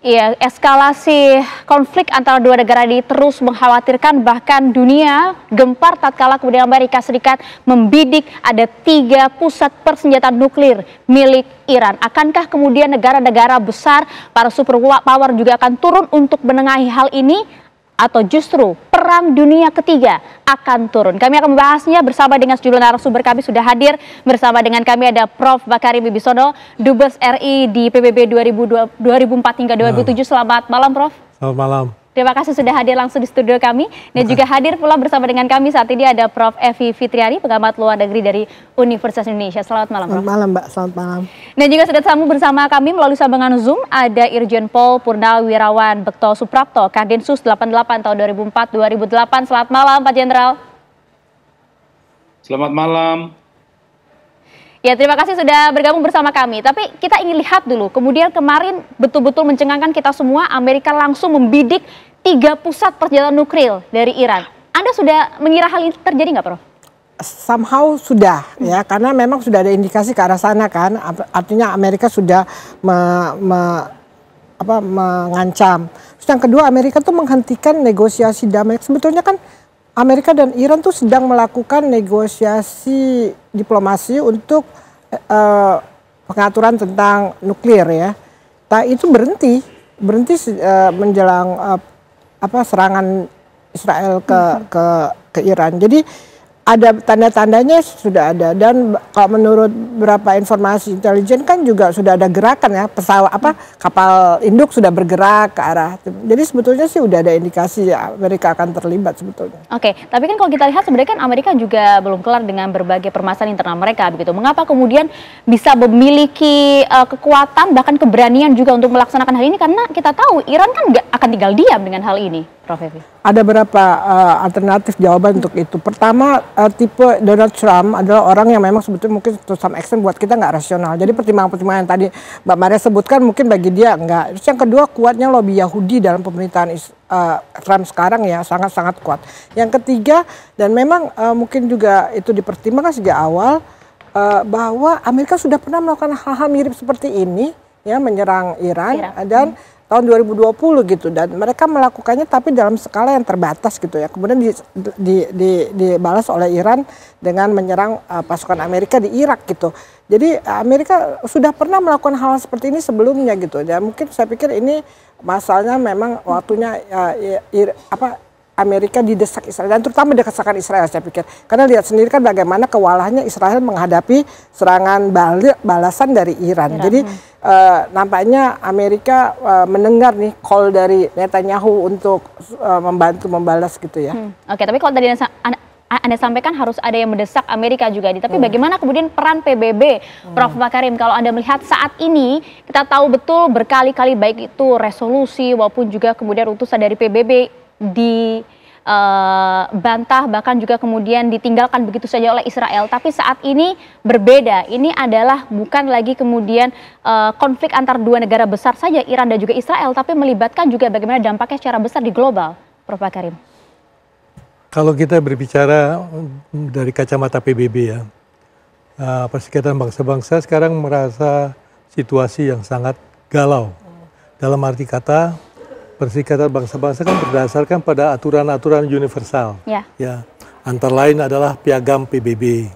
Iya, eskalasi konflik antara dua negara ini terus mengkhawatirkan, bahkan dunia gempar tatkala kemudian Amerika Serikat membidik ada 3 pusat persenjataan nuklir milik Iran. Akankah kemudian negara-negara besar, para superpower juga akan turun untuk menengahi hal ini? Atau justru perang dunia ketiga akan turun? Kami akan membahasnya bersama dengan sejumlah narasumber. Kami sudah hadir bersama dengan kami ada Prof. Makarim Wibisono, Dubes RI di PBB 2004 hingga 2007. Selamat malam, Prof. Selamat malam. Terima kasih sudah hadir langsung di studio kami. Dan juga hadir pula bersama dengan kami saat ini ada Prof. Evi Fitriari, pengamat luar negeri dari Universitas Indonesia. Selamat malam, Prof. Selamat malam, Mbak. Selamat malam. Dan juga sudah sambung bersama kami melalui sambungan Zoom ada Irjen Pol Purnawirawan Bekto Suprapto, Kadinsus 88 tahun 2004-2008. Selamat malam, Pak Jenderal. Selamat malam. Ya, terima kasih sudah bergabung bersama kami. Tapi kita ingin lihat dulu, kemudian kemarin betul-betul mencengangkan kita semua, Amerika langsung membidik 3 pusat persenjataan nuklir dari Iran. Anda sudah mengira hal ini terjadi nggak, Prof? Somehow sudah, ya, karena memang sudah ada indikasi ke arah sana kan. Artinya Amerika sudah mengancam. Terus yang kedua, Amerika tuh menghentikan negosiasi damai. Sebetulnya kan Amerika dan Iran tuh sedang melakukan negosiasi diplomasi untuk pengaturan tentang nuklir, ya. Nah, itu berhenti menjelang serangan Israel ke Iran. Jadi ada tanda-tandanya sudah ada, dan kalau menurut beberapa informasi intelijen kan juga sudah ada gerakan, ya, kapal induk sudah bergerak ke arah. Jadi sebetulnya sih udah ada indikasi ya, Amerika akan terlibat sebetulnya. Oke, tapi kan kalau kita lihat sebenarnya kan Amerika juga belum kelar dengan berbagai permasalahan internal mereka begitu. Mengapa kemudian bisa memiliki kekuatan bahkan keberanian juga untuk melaksanakan hal ini? Karena kita tahu Iran kan nggak akan tinggal diam dengan hal ini, Prof. Evi. Ada beberapa alternatif jawaban untuk itu. Pertama, tipe Donald Trump adalah orang yang memang sebetulnya mungkin to some extent buat kita nggak rasional. Jadi pertimbangan-pertimbangan yang tadi Mbak Maria sebutkan mungkin bagi dia enggak. Terus yang kedua, kuatnya lobby Yahudi dalam pemerintahan Trump sekarang, ya, sangat-sangat kuat. Yang ketiga, dan memang mungkin juga itu dipertimbangkan sejak awal, bahwa Amerika sudah pernah melakukan hal-hal mirip seperti ini, ya, menyerang Iran. Dan tahun 2020 gitu, dan mereka melakukannya tapi dalam skala yang terbatas gitu, ya. Kemudian dibalas oleh Iran dengan menyerang pasukan Amerika di Irak gitu. Jadi Amerika sudah pernah melakukan hal seperti ini sebelumnya gitu. Ya, mungkin saya pikir ini masalahnya memang waktunya Amerika didesak Israel, dan terutama desakan Israel, saya pikir. Karena lihat sendiri kan bagaimana kewalahannya Israel menghadapi serangan balasan dari Iran. Jadi nampaknya Amerika mendengar nih call dari Netanyahu untuk membantu membalas gitu, ya. Oke, tapi kalau tadi Anda sampaikan harus ada yang mendesak Amerika juga. Tapi bagaimana kemudian peran PBB, Prof. Makarim? Kalau Anda melihat saat ini, kita tahu betul berkali-kali baik itu resolusi maupun juga kemudian utusan dari PBB dibantah, bahkan juga kemudian ditinggalkan begitu saja oleh Israel. Tapi saat ini berbeda. Ini adalah bukan lagi kemudian konflik antar dua negara besar saja, Iran dan juga Israel, tapi melibatkan juga bagaimana dampaknya secara besar di global, Prof. Makarim. Kalau kita berbicara dari kacamata PBB, ya, Perserikatan Bangsa-Bangsa sekarang merasa situasi yang sangat galau. Dalam arti kata, Perserikatan Bangsa-Bangsa kan berdasarkan pada aturan-aturan universal. Ya. Antara lain adalah Piagam PBB.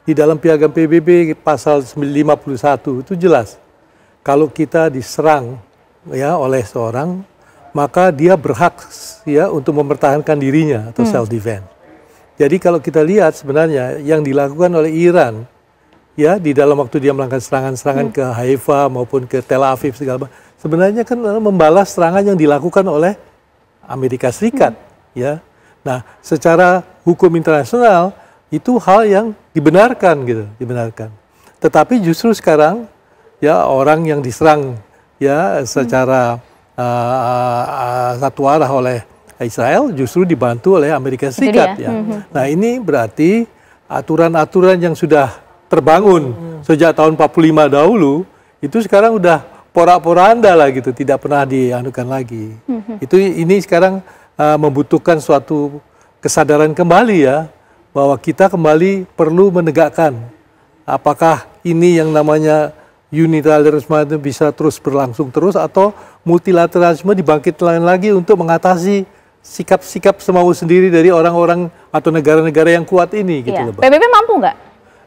Di dalam Piagam PBB pasal 51 itu jelas, kalau kita diserang, ya, oleh seorang, maka dia berhak, ya, untuk mempertahankan dirinya atau self defense. Jadi kalau kita lihat sebenarnya yang dilakukan oleh Iran, ya, di dalam waktu dia melakukan serangan-serangan ke Haifa maupun ke Tel Aviv segala macam, sebenarnya kan membalas serangan yang dilakukan oleh Amerika Serikat, ya. Nah, secara hukum internasional itu hal yang dibenarkan gitu, dibenarkan. Tetapi justru sekarang, ya, orang yang diserang, ya, secara satu arah oleh Israel justru dibantu oleh Amerika Serikat, ya. Nah, ini berarti aturan-aturan yang sudah terbangun sejak tahun 45 dahulu itu sekarang udah porak-poranda lah gitu, tidak pernah dianukan lagi. Ini sekarang membutuhkan suatu kesadaran kembali, ya, bahwa kita kembali perlu menegakkan apakah ini yang namanya unilateralisme itu bisa terus berlangsung terus, atau multilateralisme dibangkitkan lagi untuk mengatasi sikap-sikap semau sendiri dari orang-orang atau negara-negara yang kuat ini gitu loh, Mbak. PBB mampu nggak?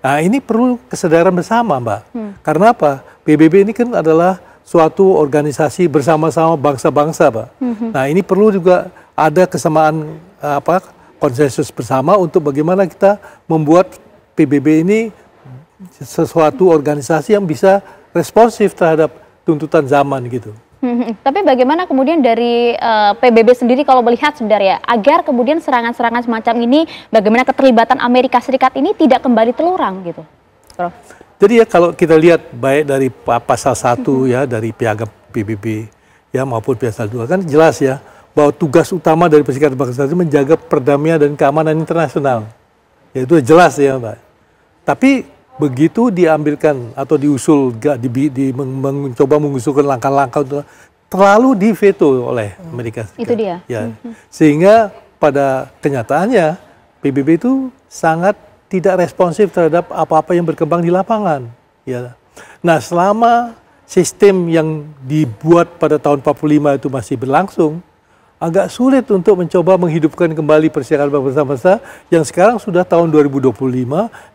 Nah, ini perlu kesadaran bersama, Mbak. Karena apa? PBB ini kan adalah suatu organisasi bersama-sama bangsa-bangsa, Pak. Nah, ini perlu juga ada kesamaan konsensus bersama untuk bagaimana kita membuat PBB ini sesuatu organisasi yang bisa responsif terhadap tuntutan zaman gitu. Tapi bagaimana kemudian dari PBB sendiri kalau melihat sebenarnya agar kemudian serangan-serangan semacam ini, bagaimana keterlibatan Amerika Serikat ini tidak kembali terulang gitu, Prof? Jadi ya kalau kita lihat baik dari pasal 1 ya dari piagam PBB ya maupun pasal 2 kan jelas ya bahwa tugas utama dari Perserikatan Bangsa itu menjaga perdamaian dan keamanan internasional. Ya itu jelas ya, Mbak. Tapi begitu diambilkan atau diusul, mencoba mengusulkan langkah-langkah untuk terlalu diveto oleh Amerika Serikat. Itu dia. Ya. Sehingga pada kenyataannya PBB itu sangat tidak responsif terhadap apa-apa yang berkembang di lapangan. Ya. Nah, selama sistem yang dibuat pada tahun 45 itu masih berlangsung, agak sulit untuk mencoba menghidupkan kembali Perserikatan Bangsa-Bangsa yang sekarang sudah tahun 2025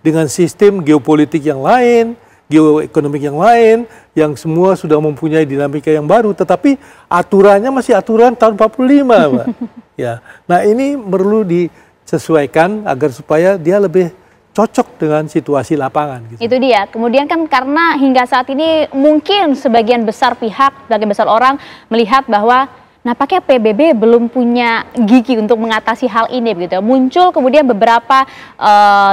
dengan sistem geopolitik yang lain, geoekonomik yang lain, yang semua sudah mempunyai dinamika yang baru, tetapi aturannya masih aturan tahun 45, Pak. Ya. Nah, ini perlu disesuaikan agar supaya dia lebih cocok dengan situasi lapangan. Gitu. Itu dia. Kemudian kan karena hingga saat ini mungkin sebagian besar pihak, sebagian besar orang melihat bahwa nampaknya PBB belum punya gigi untuk mengatasi hal ini begitu ya. Muncul kemudian beberapa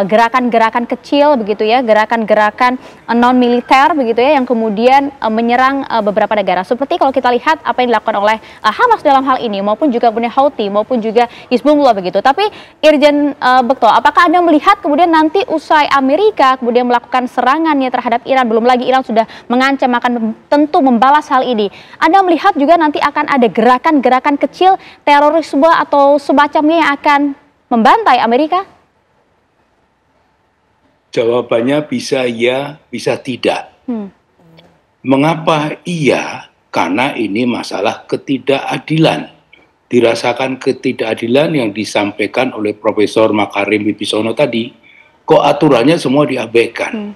gerakan-gerakan kecil begitu ya, gerakan-gerakan non militer begitu ya yang kemudian menyerang beberapa negara. Seperti kalau kita lihat apa yang dilakukan oleh Hamas dalam hal ini maupun juga punya Houthi maupun juga Hizbullah begitu. Tapi Irjen Bekto, apakah Anda melihat kemudian nanti usai Amerika kemudian melakukan serangannya terhadap Iran, belum lagi Iran sudah mengancam akan tentu membalas hal ini. Anda melihat juga nanti akan ada gerakan kecil terorisme atau semacamnya yang akan membantai Amerika? Jawabannya bisa iya, bisa tidak. Mengapa iya? Karena ini masalah ketidakadilan. Dirasakan ketidakadilan yang disampaikan oleh Profesor Makarim Wibisono tadi, kok aturannya semua diabaikan.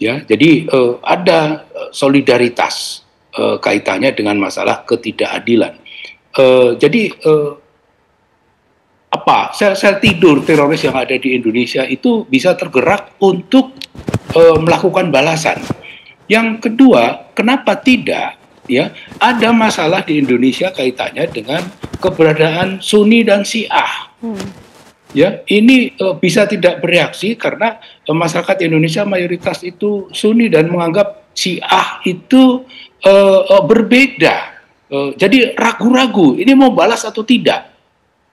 Ya, jadi ada solidaritas kaitannya dengan masalah ketidakadilan. Jadi sel-sel tidur teroris yang ada di Indonesia itu bisa tergerak untuk melakukan balasan. Yang kedua, kenapa tidak? Ya, ada masalah di Indonesia kaitannya dengan keberadaan Sunni dan Syiah. Ya, ini bisa tidak bereaksi karena masyarakat Indonesia mayoritas itu Sunni dan menganggap Syiah itu berbeda. Jadi ragu-ragu ini mau balas atau tidak.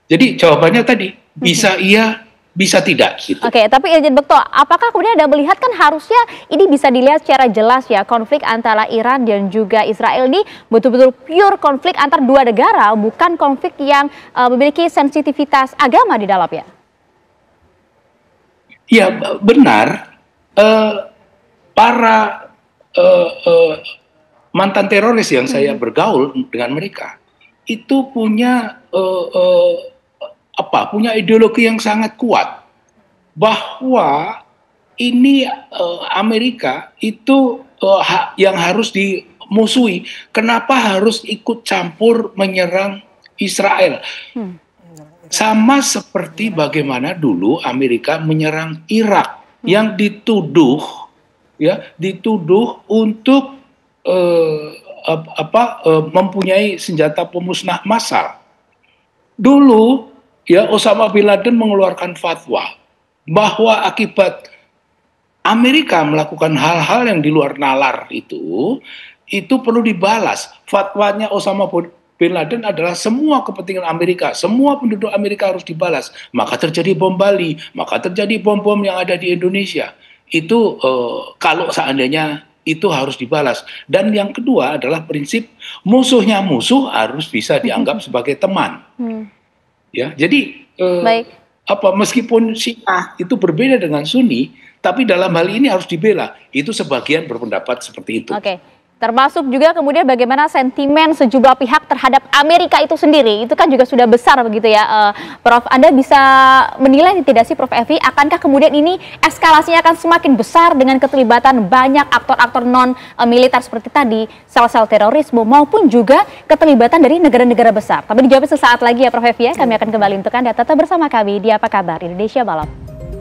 Jadi jawabannya tadi bisa iya, bisa tidak. Gitu. Oke, tapi Irjen Bekto, apakah kemudian Anda melihat kan harusnya ini bisa dilihat secara jelas ya, konflik antara Iran dan juga Israel ini betul-betul pure konflik antar dua negara, bukan konflik yang memiliki sensitivitas agama di dalamnya. Ya benar, para mantan teroris yang saya bergaul dengan mereka itu punya punya ideologi yang sangat kuat bahwa ini Amerika itu yang harus dimusuhi. Kenapa harus ikut campur menyerang Israel? Sama seperti bagaimana dulu Amerika menyerang Irak yang dituduh untuk mempunyai senjata pemusnah massal. Dulu ya Osama bin Laden mengeluarkan fatwa bahwa akibat Amerika melakukan hal-hal yang di luar nalar itu perlu dibalas. Fatwanya Osama bin Laden adalah semua kepentingan Amerika, semua penduduk Amerika harus dibalas. Maka terjadi bom Bali, maka terjadi bom-bom yang ada di Indonesia. Itu kalau seandainya itu harus dibalas. Dan yang kedua adalah prinsip musuhnya musuh harus bisa dianggap sebagai teman. Ya, jadi meskipun Syiah itu berbeda dengan Sunni, tapi dalam hal ini harus dibela. Itu sebagian berpendapat seperti itu. Oke. Termasuk juga kemudian bagaimana sentimen sejumlah pihak terhadap Amerika itu sendiri. Itu kan juga sudah besar begitu ya, Prof. Anda bisa menilai tidak sih, Prof. Evi, akankah kemudian ini eskalasinya akan semakin besar dengan keterlibatan banyak aktor-aktor non-militer seperti tadi, sel-sel terorisme, maupun juga keterlibatan dari negara-negara besar. Tapi dijawab sesaat lagi ya, Prof. Evi ya. Kami akan kembali untuk Anda. Tetap bersama kami di Apa Kabar Indonesia Malam.